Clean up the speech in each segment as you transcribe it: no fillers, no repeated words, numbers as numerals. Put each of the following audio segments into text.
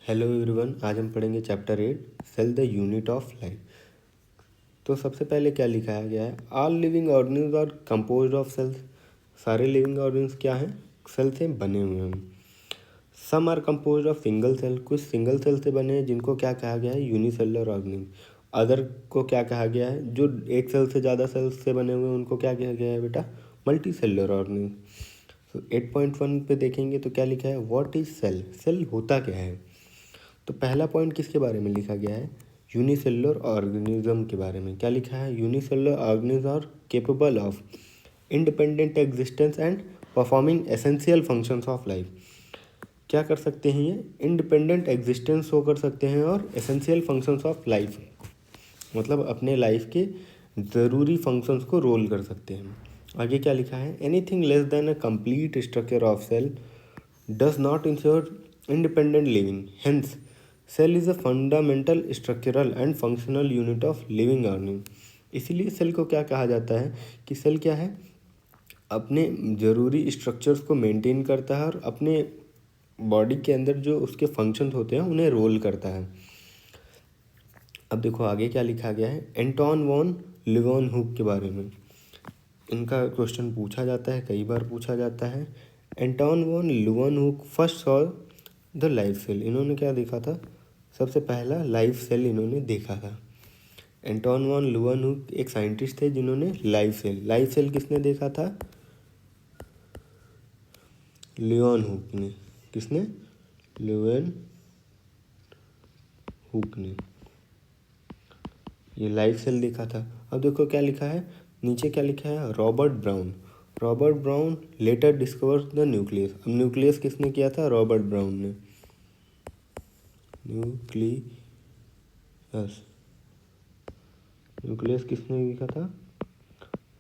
Hello everyone, आज हम पढ़ेंगे chapter 8 cell the unit of life. तो सबसे पहले क्या लिखाया गया है, all living organism are composed of cells. सारे लिविंग ऑर्गेनिज्म क्या हैं, सेल से बने हुए हैं। Some are composed of single cell, कुछ सिंगल सेल से बने हैं जिनको क्या कहा गया है, यूनिसेलुलर ऑर्गेनिज्म। अदर को क्या कहा गया है, जो एक सेल से ज़्यादा सेल्स से बने हुए हैं उनको क्या कहा गया है बेटा, मल्टी सेलुलर ऑर्गेनिज्म। तो 8.1 पे देखेंगे तो क्या लिखा है, व्हाट इज सेल, सेल होता क्या है। तो पहला पॉइंट किसके बारे में लिखा गया है, यूनिसेलुलर ऑर्गेनिज्म के बारे में। क्या लिखा है, unicellular organism are capable of independent existence and performing essential functions of life. क्या कर सकते हैं ये, इंडिपेंडेंट एग्जिस्टेंस शो कर सकते हैं और एसेंशियल फंक्शंस ऑफ लाइफ, मतलब अपने लाइफ के ज़रूरी फंक्शंस को रोल कर सकते हैं। आगे क्या लिखा है, anything less than a complete structure of cell does not ensure independent living. Hence, cell is a fundamental structural and functional unit of living organism. इसीलिए सेल को क्या कहा जाता है कि सेल क्या है, अपने ज़रूरी स्ट्रक्चर्स को मेंटेन करता है और अपने बॉडी के अंदर जो उसके फंक्शंस होते हैं उन्हें रोल करता है। अब देखो आगे क्या लिखा गया है, एंटोन वॉन लीeuwenhoek के बारे में। इनका क्वेश्चन पूछा जाता है, कई बार पूछा जाता है। Anton van Leeuwenhoek first saw the life cell. इन्होंने क्या देखा था, सबसे पहला लाइफ सेल इन्होंने देखा था। एंटोन वॉन लीeuwenhoek एक साइंटिस्ट थे जिन्होंने लाइफ सेल किसने देखा था, लीeuwenhoek ने। किसने, लीeuwenhoek ने ये लाइफ सेल देखा था। अब देखो क्या लिखा है, नीचे क्या लिखा है, Robert Brown later discover the nucleus. अब न्यूक्लियस किसने किया था, रॉबर्ट ब्राउन ने। न्यूक्लियस किसने लिखा था,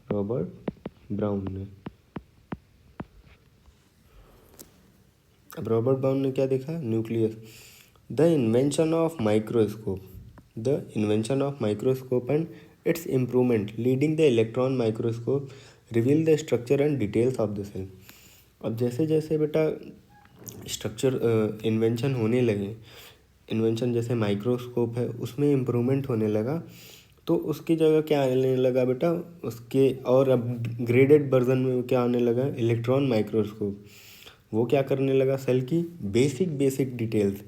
रॉबर्ट ब्राउन ने। अब रॉबर्ट ब्राउन ने क्या देखा, nucleus. The invention of microscope and its improvement leading the electron microscope reveal the structure and details of the cell. अब जैसे जैसे बेटा स्ट्रक्चर इन्वेंशन होने लगे, इन्वेंशन जैसे माइक्रोस्कोप है उसमें इम्प्रूवमेंट होने लगा, तो उसकी जगह क्या आने लगा बेटा, उसके और अपग्रेडेड वर्जन में क्या आने लगा, इलेक्ट्रॉन माइक्रोस्कोप। वो क्या करने लगा, सेल की बेसिक डिटेल्स,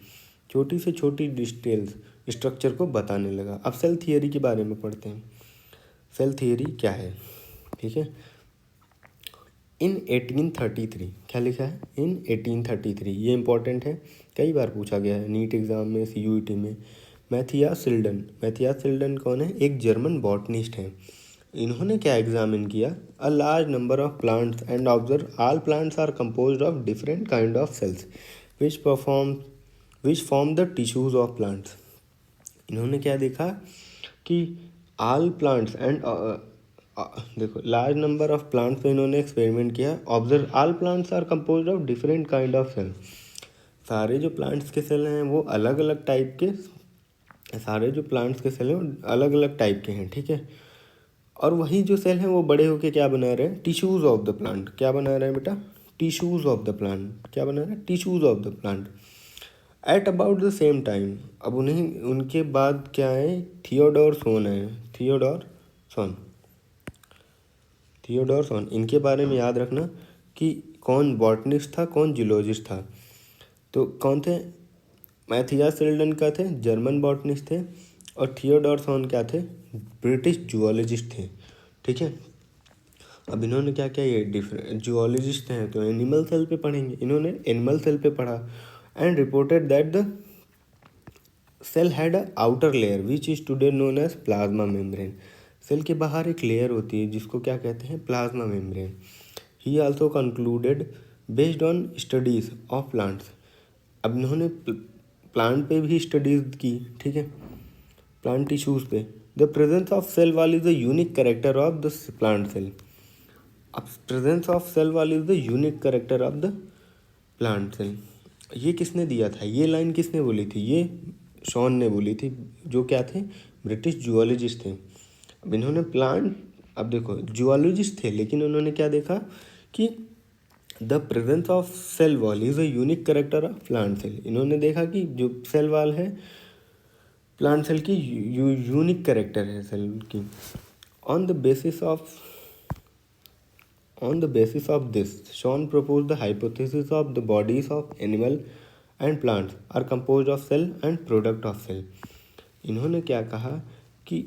छोटी से छोटी डिटेल्स स्ट्रक्चर को बताने लगा। अब सेल थियरी के बारे में पढ़ते हैं। सेल थियरी क्या है, ठीक है। इन 1833, क्या लिखा है, इन 1833, ये इंपॉर्टेंट है, कई बार पूछा गया है नीट एग्ज़ाम में, CUET में। मैथियास सिल्डन कौन है, एक जर्मन बॉटनिस्ट हैं। इन्होंने क्या एग्जामिन किया, a large number of plants and observe all plants are composed of different kind of cells which form the tissues of plants. इन्होंने क्या देखा कि ऑल प्लांट्स एंड देखो लार्ज नंबर ऑफ प्लांट्स पे इन्होंने एक्सपेरिमेंट किया। Observe all plants are composed of different kind of cell. सारे जो प्लांट्स के सेल हैं वो अलग अलग टाइप के, सारे जो प्लांट्स के सेल हैं वो अलग अलग टाइप के हैं, ठीक है। और वही जो सेल हैं वो बड़े होके क्या बना रहे हैं, टिश्यूज़ ऑफ द प्लांट। क्या बना रहे हैं बेटा, टिश्यूज़ ऑफ द प्लांट। क्या बना रहे हैं, tissues of the plant. At about the same time, अब उन्हें उनके बाद क्या है, थियोडोर सोन। इनके बारे में याद रखना कि कौन बॉटनिस्ट था, कौन जियोलॉजिस्ट था। तो कौन थे, मैथियास सिल्डन का थे, जर्मन बॉटनिस्ट थे, और थियोडोर सोन क्या थे, ब्रिटिश जूलॉजिस्ट थे, ठीक है। अब इन्होंने क्या किया, ये डिफरेंट जूलॉजिस्ट हैं तो एनिमल सेल पे पढ़ेंगे, इन्होंने एनिमल सेल पे पढ़ा। And reported that the cell had a outer layer which is today known as plasma membrane. Cell के बाहर एक लेयर होती है जिसको क्या कहते हैं, plasma membrane. He also concluded based on studies of plants. अब इन्होंने प्लांट पे भी स्टडीज की, ठीक है, प्लांट टिश्यूज पे। The presence of cell wall is the unique character of the plant cell. अब presence of cell wall is the unique character of the plant cell. ये किसने दिया था, ये लाइन किसने बोली थी, ये शॉन ने बोली थी, जो क्या थे, ब्रिटिश जूलॉजिस्ट थे। अब इन्होंने प्लांट, अब देखो जूलॉजिस्ट थे लेकिन उन्होंने क्या देखा कि the presence of cell wall is a unique character of plant cell. इन्होंने देखा कि जो सेल वॉल है प्लांट सेल की यूनिक करेक्टर है सेल की। On the basis of this, Shawn proposed the hypothesis of the bodies of animal and plants are composed of cell and product of cell। इन्होंने क्या कहा कि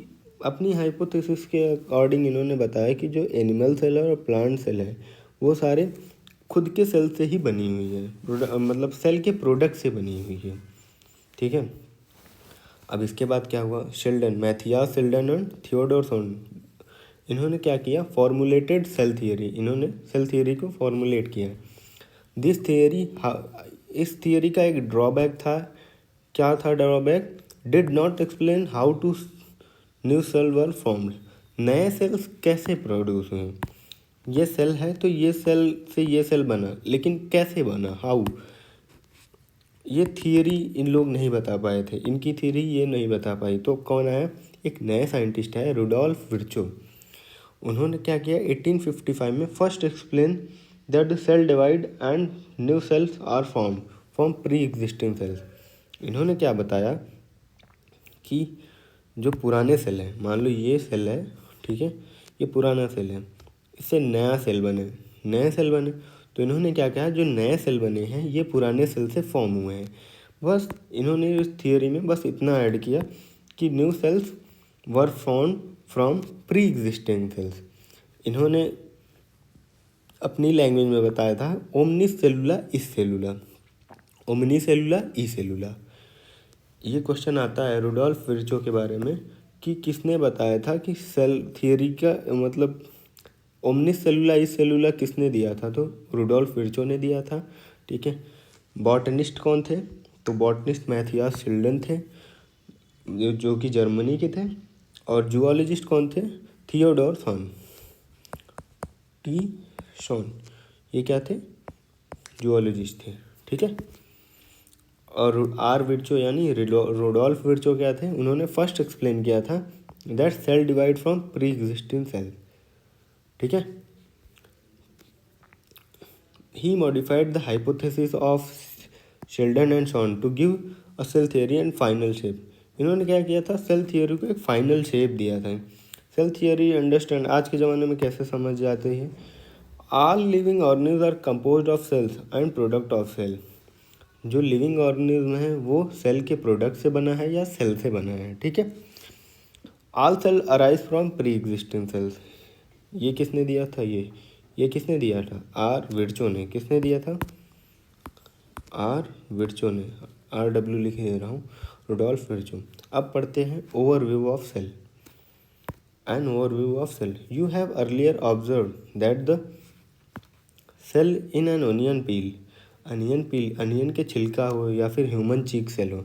अपनी hypothesis के अकॉर्डिंग इन्होंने बताया कि जो एनिमल सेल है और प्लांट सेल है वो सारे खुद के सेल से ही बनी हुई है, मतलब सेल के प्रोडक्ट से बनी हुई है। ठीक है, अब इसके बाद क्या हुआ, शेल्डन, मैथियास शेल्डन और थियोडोर शॉन, इन्होंने क्या किया, फॉर्मुलेटेड सेल थियरी, इन्होंने सेल थियरी को फॉर्मुलेट किया। दिस थियरी, इस थियरी का एक ड्रॉबैक था। क्या था drawback? Did not explain how to new cell were formed. नए सेल्स कैसे प्रोड्यूस हुए? ये सेल है तो ये सेल से ये सेल बना, लेकिन कैसे बना, हाउ, ये थियरी इन लोग नहीं बता पाए थे, इनकी थियरी ये नहीं बता पाई। तो कौन आया, एक नए साइंटिस्ट है रुडोल्फ विर्चो। उन्होंने क्या किया, 1855 में first explain that the cell divide and new cells are form from pre existing cells. इन्होंने क्या बताया कि जो पुराने सेल हैं, मान लो ये सेल है, ठीक है, ये पुराना सेल है, इससे नया सेल बने, नए सेल बने, तो इन्होंने क्या कहा, जो नए सेल बने हैं ये पुराने सेल से फॉर्म हुए हैं। बस इन्होंने इस थियोरी में बस इतना ऐड किया कि new sales were form from pre existing cells. इन्होंने अपनी लैंग्वेज में बताया था ओमनी सेलुला इस सेलुला, ओमनी सेलुला ई सेलुला। ये क्वेश्चन आता है रुडोल्फ विर्चो के बारे में कि किसने बताया था कि सेल थियरी का मतलब ओमनिस सेलुला इस सेलुला किसने दिया था, तो रुडोल्फ विर्चो ने दिया था। ठीक है, बॉटनिस्ट कौन थे, तो बॉटनिस्ट मैथियास शेल्डन थे जो कि जर्मनी के थे, और जूलॉजिस्ट कौन थे, थियोडोर शॉन, शॉन, ये क्या थे, जूलॉजिस्ट थे। ठीक है, और आर विर्चो यानी रुडोल्फ विर्चो क्या थे, उन्होंने फर्स्ट एक्सप्लेन किया था that cell divide from pre existing cell. ठीक है, he modified the hypothesis of Schleiden and Schwann to give a cell theory and final shape. इन्होंने क्या किया था, सेल थियरी को एक फाइनल शेप दिया था। सेल थियरी अंडरस्टैंड आज के ज़माने में कैसे समझ जाते हैं, all living organism are composed of cells and product of cell. जो लिविंग ऑर्गेनिज्म है वो सेल के प्रोडक्ट से बना है या सेल से बना है। ठीक है, all cell arise from pre existing cells, ये किसने दिया था, ये किसने दिया था, आर विर्चो ने। किसने दिया था, आर विर्चो ने, RW लिख दे रहा हूँ, रुडोल्फ विर्चो। अब पढ़ते हैं overview of cell. An overview of cell, you have earlier observe that the cell in an onion peel, onion के छिलका हो या फिर ह्यूमन चीक सेल हो,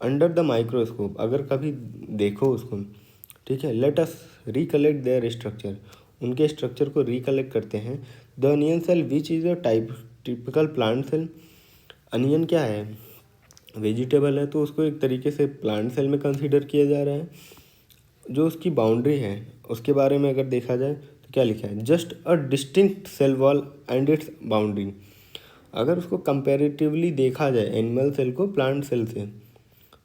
अंडर द माइक्रोस्कोप, अगर कभी देखो उसको, ठीक है, let us recollect their structure, उनके स्ट्रक्चर को रिकलेक्ट करते हैं। The onion cell which is a typical plant cell, onion क्या है, वेजिटेबल है, तो उसको एक तरीके से प्लांट सेल में कंसीडर किया जा रहा है। जो उसकी बाउंड्री है उसके बारे में अगर देखा जाए तो क्या लिखा है, just a distinct cell wall and its boundary. अगर उसको कंपैरेटिवली देखा जाए एनिमल सेल को प्लांट सेल से,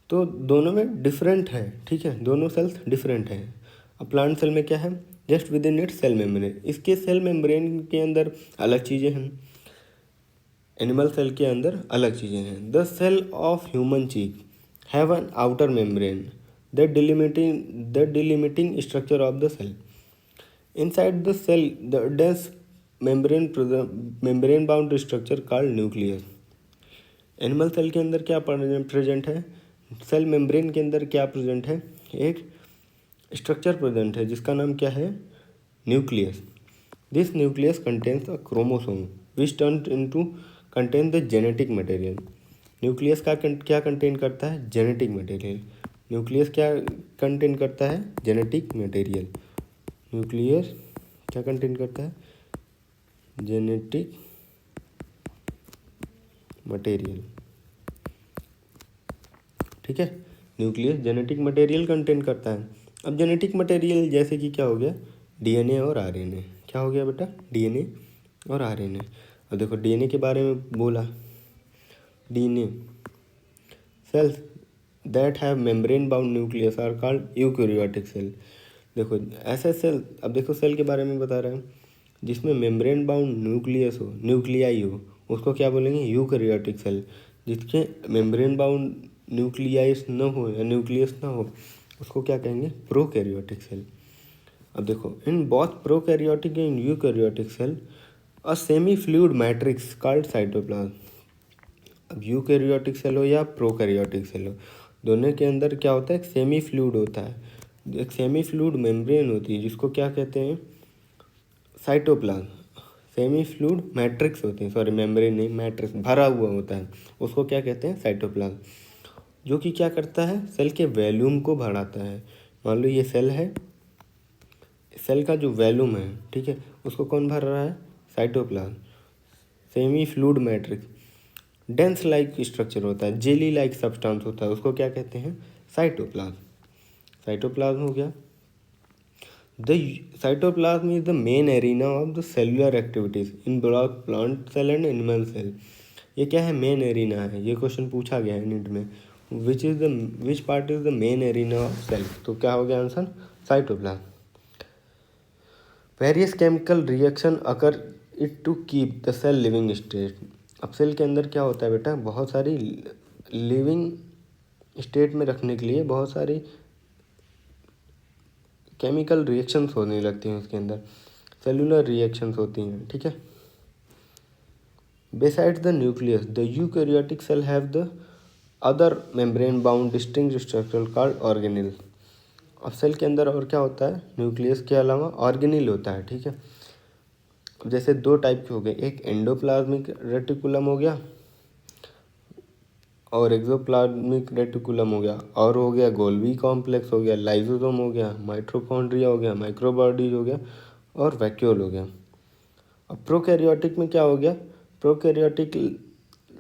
तो दोनों में डिफरेंट है। ठीक है, दोनों सेल्स डिफरेंट हैं। अब प्लांट सेल में क्या है, just within its cell membrane, इसके सेल मेम्ब्रेन के अंदर अलग चीज़ें हैं, एनिमल सेल के अंदर अलग चीज़ें हैं। The cell of human cheek have an outer membrane that delimiting structure of the cell. Inside the cell the dense membrane bound structure called nucleus. Animal cell के अंदर क्या प्रेजेंट है, सेल मेम्ब्रेन के अंदर क्या प्रेजेंट है, एक structure present है जिसका नाम क्या है, nucleus. This nucleus contains a chromosome which turn into contain the genetic material. Nucleus का क्या कंटेन करता है, जेनेटिक मटेरियल। न्यूक्लियस क्या कंटेन करता है, जेनेटिक मटेरियल। न्यूक्लियस क्या कंटेन करता है, जेनेटिक मटेरियल। ठीक है, न्यूक्लियस जेनेटिक मटेरियल कंटेन करता है। अब जेनेटिक मटेरियल जैसे कि क्या हो गया, DNA और RNA। क्या हो गया बेटा, DNA और RNA। अब देखो डीएनए के बारे में बोला, DNA cells that have membrane bound nucleus are called eukaryotic cell. देखो ऐसे सेल, अब देखो सेल के बारे में बता रहे हैं जिसमें मेम्ब्रेन बाउंड न्यूक्लियस हो, न्यूक्लियाई हो, उसको क्या बोलेंगे, यूकैरियोटिक सेल। जिसके मेम्ब्रेन बाउंड न्यूक्लियाइस न हो या न्यूक्लियस ना हो उसको क्या कहेंगे, प्रोकैरियोटिक सेल। अब देखो in both prokaryotic and eukaryotic cell a semi fluid matrix called cytoplasm. अब यूकैरियोटिक सेल हो या प्रोकैरियोटिक सेल हो, दोनों के अंदर क्या होता है, एक सेमी फ्लूइड होता है, एक सेमी फ्लूइड मेम्ब्रेन होती है जिसको क्या कहते हैं, साइटोप्लाज्म। सेमी फ्लूइड मैट्रिक्स होती है, सॉरी मेम्ब्रेन नहीं, मैट्रिक्स भरा हुआ होता है, उसको क्या कहते हैं, साइटोप्लाज्म। जो कि क्या करता है, सेल के वॉल्यूम को बढ़ाता है। मान लो ये सेल है, सेल का जो वॉल्यूम है, ठीक है, उसको कौन भर रहा है, cytoplasm. Semi fluid matrix dense like structure होता है, जेली लाइक सब्सटेंस होता है, उसको क्या कहते हैं, साइटोप्लाज्म। साइटोप्लाज्म हो गया। The cytoplasm is the main arena of the cellular activities in both plant cell and animal cell. ये क्या है, मेन एरिना है, ये क्वेश्चन पूछा गया है नीट में, which part is the main arena of cell, तो क्या हो गया answer, cytoplasm. Various chemical reaction occur it to keep the cell living state. अब सेल के अंदर क्या होता है बेटा, बहुत सारी लिविंग स्टेट में रखने के लिए बहुत सारी केमिकल रिएक्शंस होने लगती हैं उसके अंदर, सेलुलर रिएक्शंस होती हैं, ठीक है। Besides the nucleus the eukaryotic cell have the other membrane bound distinct structure called organelle. अब सेल के अंदर और क्या होता है, न्यूक्लियस के अलावा ऑर्गेनेल होता है, ठीक है। जैसे दो टाइप के हो गए, एक एंडोप्लाज्मिक रेटिकुलम हो गया और एक्सोप्लाज्मिक रेटिकुलम हो गया, और हो गया गोल्गी कॉम्प्लेक्स हो गया, लाइसोसोम हो गया, माइटोकॉन्ड्रिया हो गया, माइक्रोबॉडीज हो गया और वैक्यूल हो गया। अब प्रोकैरियोटिक में क्या हो गया, प्रोकैरियोटिक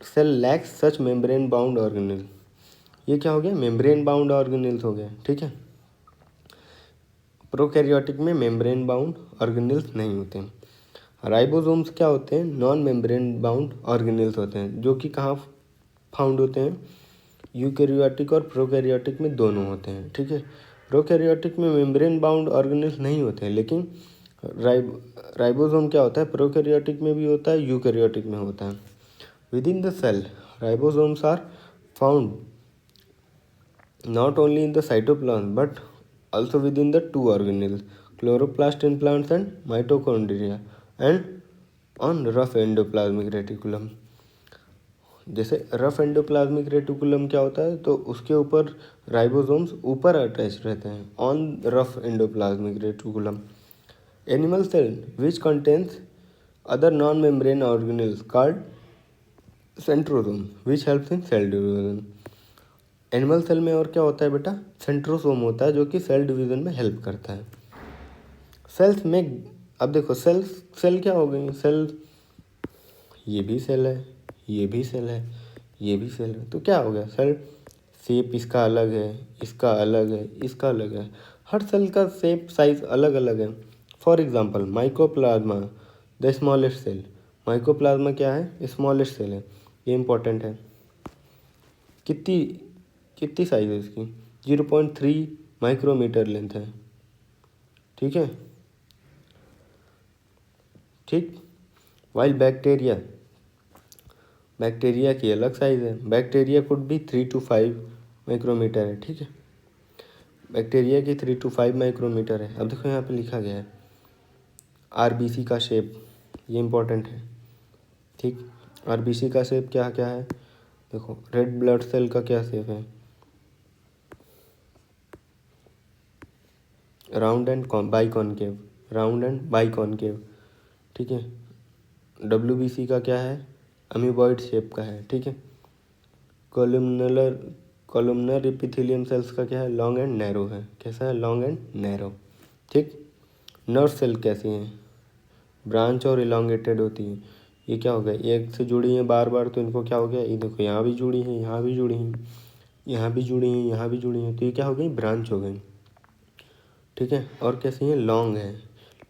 सेल लैक्स सच मेम्ब्रेन बाउंड ऑर्गेनेल। ये क्या हो गया, मेम्ब्रेन बाउंड ऑर्गेनेल्स हो गए, ठीक है। प्रोकैरियोटिक में मेम्ब्रेन बाउंड ऑर्गेनेल्स नहीं होते हैं। राइबोसोम्स क्या होते हैं, नॉन मेम्ब्रेन बाउंड ऑर्गेनेल्स होते हैं, जो कि कहाँ फाउंड होते हैं, यूकैरियोटिक और प्रोकैरियोटिक में दोनों होते हैं, ठीक है। प्रोकैरियोटिक में मेम्ब्रेन बाउंड ऑर्गेनेल्स नहीं होते हैं, लेकिन राइबोसोम क्या होता है, प्रोकैरियोटिक में भी होता है, यूकैरियोटिक में होता है। Within the cell ribosomes are found not only in the cytoplasm but also within the two organelles, chloroplast in plants and mitochondria, and on rough endoplasmic reticulum। जैसे रफ एंडोप्लाज्मिक रेटिकुलम क्या होता है, तो उसके ऊपर ribosomes ऊपर attach रहते हैं, on rough endoplasmic reticulum. Animal cell which contains other non membrane organelles called centrosome which helps in cell division. Animal cell में और क्या होता है बेटा, सेंट्रोसोम होता है जो कि सेल डिवीजन में हेल्प करता है। सेल्स में, अब देखो सेल क्या हो गई, सेल ये भी सेल है, ये भी सेल है, ये भी सेल है, तो क्या हो गया, सेल शेप इसका अलग है, इसका अलग है, इसका अलग है, हर सेल का शेप साइज अलग अलग है। For example mycoplasma the smallest cell, mycoplasma क्या है, स्मॉलेस्ट सेल है, ये इंपॉर्टेंट है। कितनी कितनी साइज है इसकी, 0.3 माइक्रोमीटर लेंथ है, ठीक है, ठीक। वाइल बैक्टीरिया की अलग साइज है, बैक्टीरिया कुड भी 3 to 5 माइक्रोमीटर है, ठीक है, बैक्टीरिया की 3 to 5 माइक्रोमीटर है। अब देखो यहाँ पे लिखा गया है आरबीसी का शेप, ये इंपॉर्टेंट है, ठीक। आरबीसी का शेप क्या क्या है, देखो रेड ब्लड सेल का क्या शेप है, round and biconcave, round and biconcave, ठीक है। डब्ल्यूबीसी का क्या है, अमीबॉइड शेप का है, ठीक है। कॉलमनर एपिथेलियम सेल्स का क्या है, लॉन्ग एंड नैरो है, कैसा है, लॉन्ग एंड नैरो, ठीक। नर्व सेल कैसी हैं, ब्रांच और इलांगेटेड होती हैं। ये क्या हो गया, एक से जुड़ी हैं बार बार, तो इनको क्या हो गया, ये देखो यहाँ भी जुड़ी हैं, यहाँ भी जुड़ी हैं, यहाँ भी जुड़ी हैं, यहाँ भी जुड़ी हैं, तो ये क्या हो गई, ब्रांच हो गई, ठीक है। और कैसी हैं, लॉन्ग है,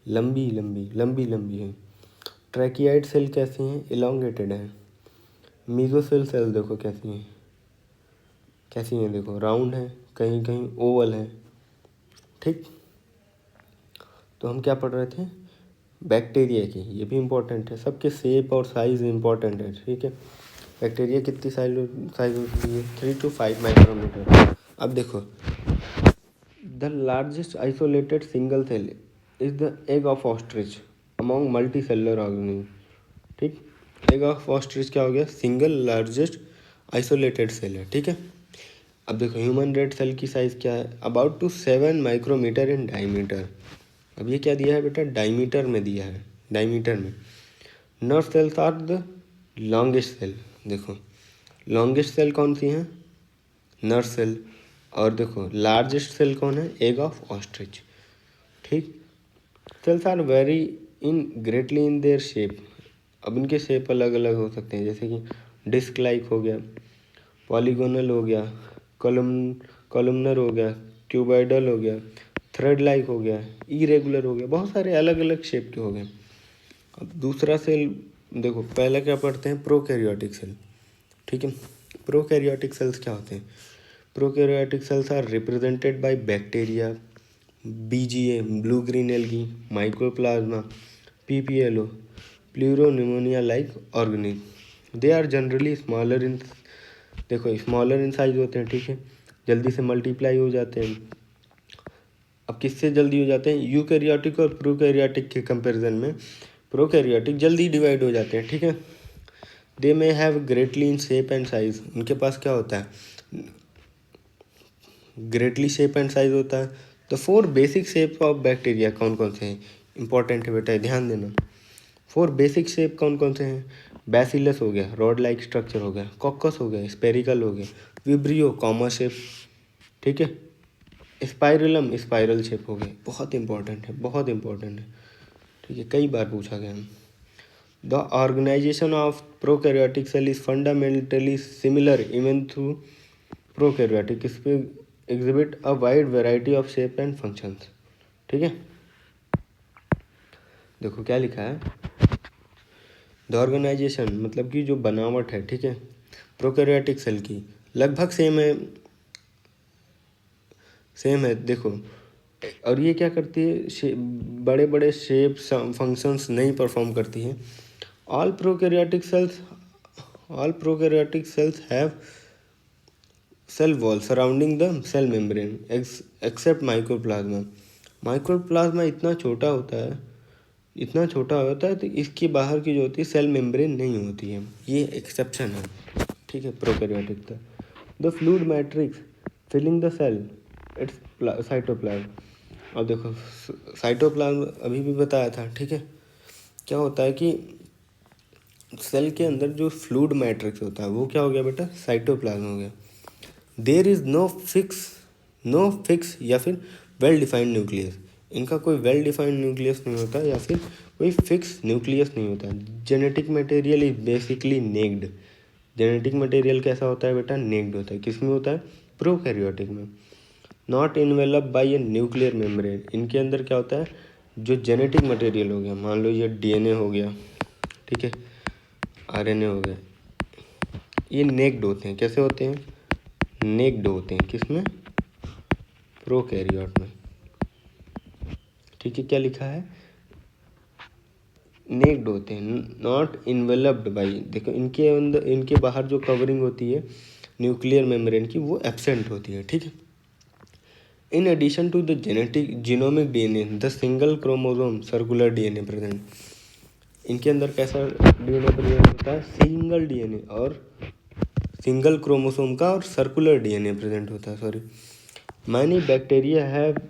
लंबी लंबी लंबी लंबी है। ट्रैकियाइड सेल कैसी हैं? इलोंगेटेड हैं। मीजोसेल सेल देखो कैसी हैं, देखो राउंड है, कहीं कहीं ओवल है। ठीक, तो हम क्या पढ़ रहे थे? बैक्टीरिया की, ये भी इम्पोर्टेंट है, सबके शेप और साइज इम्पोर्टेंट है। ठीक है, बैक्टीरिया कितनी साइज होती है? 3 to 5 माइक्रोमीटर। अब देखो, the largest isolated single cell is the egg of ostrich among multi cellular organism. ठीक, एग ऑफ ऑस्ट्रिच क्या हो गया? सिंगल लार्जेस्ट आइसोलेटेड सेल है। ठीक है, अब देखो ह्यूमन रेड सेल की साइज़ क्या है? About two 7 micrometre in diameter. अब ये क्या दिया है बेटा? डायमीटर में दिया है, डायमीटर में। Nerve cells are the longest cell. देखो लॉन्गेस्ट सेल कौन सी हैं? Nerve cell. और देखो लार्जेस्ट सेल कौन है? Egg of ostrich. ठीक, cells are very in greatly in their shape. अब इनके शेप अलग अलग हो सकते हैं, जैसे कि डिस्क लाइक हो गया, पॉलीगोनल हो गया, कॉलमनर हो गया, क्यूबॉइडल हो गया, थ्रेड लाइक हो गया, इरेगुलर हो गया, बहुत सारे अलग अलग शेप के हो गए। अब दूसरा सेल देखो, पहले क्या पढ़ते हैं? Prokaryotic cell. ठीक है, प्रोकैरियोटिक सेल्स क्या होते हैं? Prokaryotic cells are represented by bacteria, BGA blue green algae, mycoplasma, PPLO, pleuropneumonia like organism. They are generally smaller in, देखो स्मॉलर इन साइज होते हैं। ठीक है, जल्दी से मल्टीप्लाई हो जाते हैं। अब किससे जल्दी हो जाते हैं? यूकैरियोटिक और प्रोकैरियोटिक के कंपैरिजन में प्रोकैरियोटिक जल्दी डिवाइड हो जाते हैं। ठीक है, they may have greatly in shape and size. उनके पास क्या होता है? ग्रेटली शेप एंड साइज होता है। तो 4 बेसिक शेप ऑफ बैक्टीरिया कौन कौन से हैं? इंपॉर्टेंट है बेटा, ध्यान देना। 4 बेसिक शेप कौन कौन से हैं? बैसिलस हो गया, रॉड लाइक स्ट्रक्चर हो गया, कॉकस हो गया, स्पेरिकल हो गया, विब्रियो कॉमा शेप। ठीक है, स्पाइरलम स्पाइरल शेप हो गया। बहुत इंपॉर्टेंट है, बहुत इंपॉर्टेंट है। ठीक है, कई बार पूछा गया। The organisation of prokaryotic cell is fundamentally similar even through prokaryotic exhibit a wide variety of shape and functions. ठीक है, देखो क्या लिखा है? द ऑर्गेनाइजेशन मतलब कि जो बनावट है, ठीक है, प्रोकैरियोटिक सेल की लगभग सेम है, देखो। और ये क्या करती है? बड़े बड़े शेप फंक्शंस नहीं परफॉर्म करती है। All prokaryotic cells have cell wall surrounding the cell membrane except mycoplasma. Mycoplasma इतना छोटा होता है, तो इसके बाहर की जो होती है सेल मेम्ब्रेन नहीं होती है, ये एक्सेप्शन है। ठीक है, प्रोकैरियोटिक का। The fluid matrix filling the cell it's cytoplasm. अब देखो साइटोप्लाज्म अभी भी बताया था। ठीक है, क्या होता है कि सेल के अंदर जो फ्लूइड मैट्रिक्स होता है वो क्या हो गया बेटा? साइटोप्लाज्म हो गया। देयर इज़ नो फिक्स या फिर वेल डिफाइंड न्यूक्लियस। इनका कोई वेल डिफाइंड न्यूक्लियस नहीं होता या फिर कोई फिक्स न्यूक्लियस नहीं होता। Genetic material is basically naked. Genetic material कैसा होता है बेटा? नेक्ड होता है। किस में होता है? प्रोकैरियोटिक में। Not envelope by a nuclear membrane. इनके अंदर क्या होता है? जो जेनेटिक मटेरियल हो गया, मान लो ये डीएनए हो गया, ठीक है, आरएनए हो गया, ये नेक्ड होते हैं। कैसे होते हैं? नेक्ड होते हैं। किसमें? प्रोकैरियोट में। ठीक है, क्या लिखा है? नेक्ड होते हैं, नॉट इन्वेलप्ड बाई। देखो इनके अंदर, इनके बाहर जो कवरिंग होती है न्यूक्लियर मेम्ब्रेन की, वो एब्सेंट होती है। ठीक है, in addition to the genetic genomic DNA the single chromosome circular DNA present. इनके अंदर कैसा डीएनए प्रेजेंट होता है? सिंगल डीएनए और सिंगल क्रोमोसोम का और सर्कुलर डीएनए प्रेजेंट होता है। Sorry, many bacteria have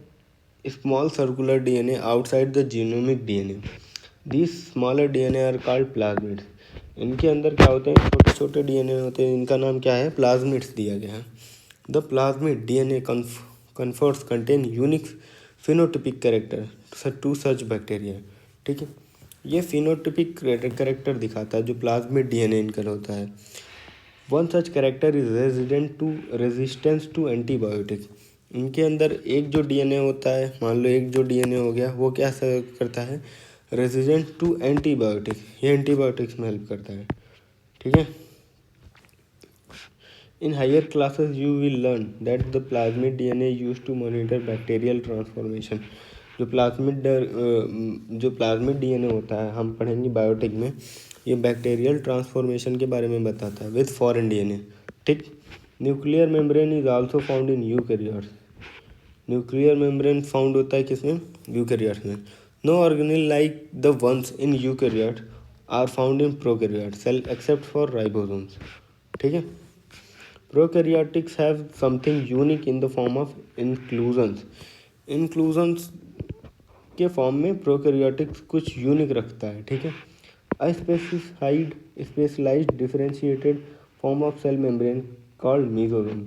small circular DNA outside the genomic DNA. This smaller DNA are called plasmids. इनके अंदर क्या होते हैं? छोटे छोटे डीएनए होते हैं, इनका नाम क्या है? प्लाज्मिड्स दिया गया है। The plasmid DNA confers contain unique phenotypic character to such bacteria. ठीक है, ये फिनोटिपिक कैरेक्टर दिखाता है जो प्लाज्मिड डीएनए इनका होता है। One such character is resistance to antibiotic. इनके अंदर एक जो डीएनए होता है, मान लो एक जो डीएनए हो गया, वो क्या करता है? रेजिस्टेंट टू एंटीबायोटिक्स, ये एंटीबायोटिक्स में हेल्प करता है, ठीक है। In higher classes you will learn that the plasmid DNA used to monitor bacterial transformation. जो प्लाज्मिड डीएनए होता है, हम पढ़ेंगे बायोटिक में, ये बैक्टीरियल ट्रांसफॉर्मेशन के बारे में बताता है विद फॉरेन डीएनए, ठीक। Nuclear membrane is also found in eukaryotes. Nuclear membrane found होता है किसमें? यूकैरियोट्स में। No organelle like the ones in eukaryote are found in prokaryote cell except for ribosomes, ठीक है। Prokaryotics have something unique in the form of inclusions. Inclusions के form में prokaryotics कुछ unique रखता है, ठीक है। A specialised differentiated form of cell membrane called mesosome.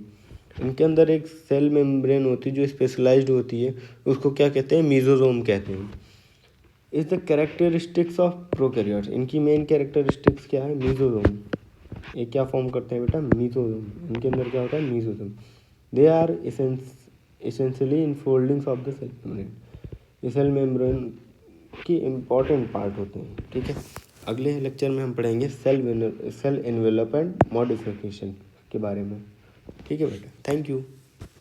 इनके अंदर एक सेल मेम्ब्रेन होती है जो स्पेशलाइज्ड होती है, उसको क्या कहते हैं? मीजोसोम कहते हैं। Is the characteristics of prokaryotes, इनकी मेन कैरेक्टरिस्टिक्स क्या है? मीजोसोम। ये क्या फॉर्म करते हैं बेटा? मीजोसोम। इनके अंदर क्या होता है? Mesosome. They are essentially infoldings of the cell membrane. ये सेल मेम्ब्रेन की इम्पॉर्टेंट पार्ट होते हैं, ठीक है। अगले लेक्चर में हम पढ़ेंगे सेल एनवेलप एंड मॉडिफिकेशन के बारे में, ठीक है बेटा। Thank you.